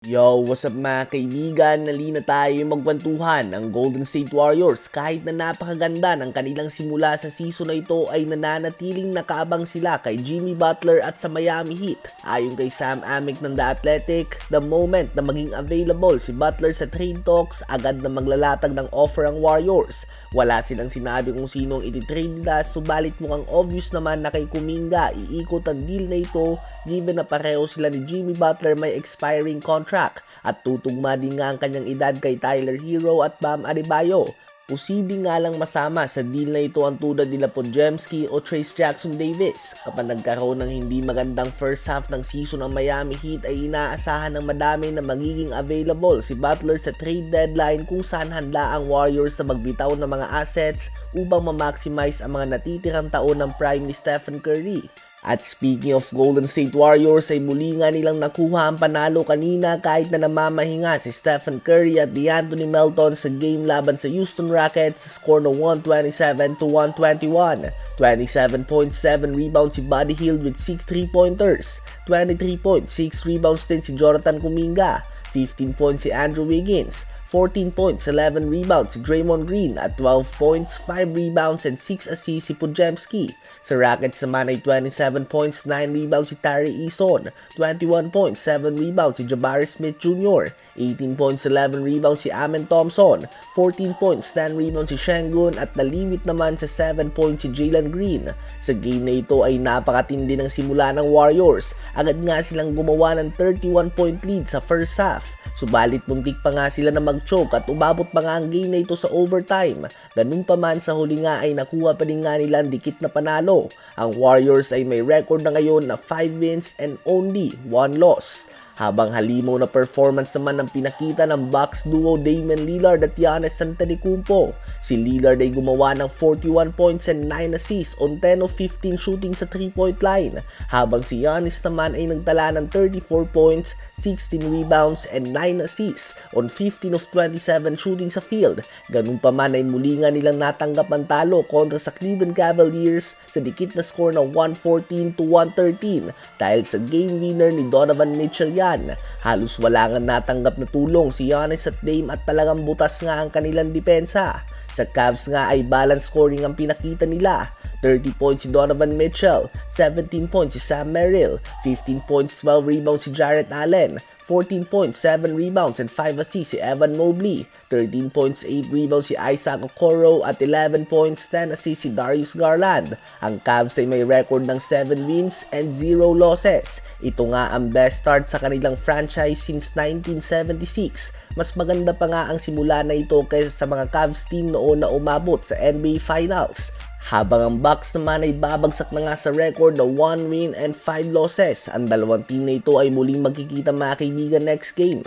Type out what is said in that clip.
Yo, what's up mga kaibigan? Nalina tayo magkwentuhan ng Golden State Warriors. Kahit na napakaganda ng kanilang simula sa season na ito ay nananatiling nakaabang sila kay Jimmy Butler at sa Miami Heat. Ayon kay Sam Amick ng The Athletic, the moment na maging available si Butler sa trade talks, agad na maglalatag ng offer ang Warriors. Wala silang sinabi kung sino ang ititrade nila, subalit mukhang obvious naman na kay Kuminga iikot ang deal na ito given na pareho sila ni Jimmy Butler may expiring contract at tutugma din nga ang kanyang edad kay Tyler Hero at Bam Adebayo. Posible nga lang masama sa deal na ito ang tulad nila Podziemski o Trayce Jackson-Davis. Kapag nagkaroon ng hindi magandang first half ng season ng Miami Heat ay inaasahan ng madami na magiging available si Butler sa trade deadline kung saan handa ang Warriors na magbitaw ng mga assets upang ma-maximize ang mga natitirang taon ng prime ni Stephen Curry. At speaking of Golden State Warriors ay muli nga nilang nakuha ang panalo kanina kahit na namamahinga si Stephen Curry at DeAnthony Melton sa game laban sa Houston Rockets sa score na 127-121. 27.7 rebounds si Buddy Hield with 6 3-pointers, 23.6 rebounds din si Jonathan Kuminga, 15 points si Andrew Wiggins, 14 points, 11 rebounds si Draymond Green at 12 points, 5 rebounds and 6 assists si Podziemski. Sa Rockets naman ay 27 points, 9 rebounds si Tari Eason, 21 points, 7 rebounds si Jabari Smith Jr., 18 points, 11 rebounds si Amen Thompson, 14 points, 10 rebounds si Şengün at nalimit naman sa 7 points si Jalen Green. Sa game na ito ay napakatindi ng simula ng Warriors. Agad nga silang gumawa ng 31-point lead sa first half. Subalit muntik pa nga sila na mag-choke at umabot pa nga ang game na ito sa overtime. Ganun pa man sa huli nga ay nakuha pa din nga nila ang dikit na panalo. Ang Warriors ay may record na ngayon na 5 wins and only 1 loss. Habang halimaw na performance naman ang pinakita ng Bucks duo Damian Lillard at Giannis Antetokounmpo. Si Lillard ay gumawa ng 41 points and 9 assists on 10 of 15 shooting sa 3-point line, habang si Giannis naman ay nagtala ng 34 points, 16 rebounds and 9 assists on 15 of 27 shooting sa field. Ganun pa man ay muli nga nilang natanggap ang talo kontra sa Cleveland Cavaliers sa dikit na score na 114-113 dahil sa game winner ni Donovan Mitchell yan. Halos wala nga natanggap na tulong si Giannis at Dame at talagang butas nga ang kanilang depensa. Sa Cavs nga ay balance scoring ang pinakita nila. 30 points si Donovan Mitchell, 17 points si Sam Merrill, 15 points, 12 rebounds si Jarrett Allen, 14 points, 7 rebounds and 5 assists si Evan Mobley, 13 points, 8 rebounds si Isaac Okoro at 11 points, 10 assists si Darius Garland. Ang Cavs ay may record ng 7 wins and 0 losses. Ito nga ang best start sa kanilang franchise since 1976. Mas maganda pa nga ang simula na ito kaysa sa mga Cavs team noon na umabot sa NBA Finals. Habang ang Bucks naman ay babagsak na nga sa record na 1 win and 5 losses. Ang dalawang team na ito ay muling magkikita mga kaibigan next game.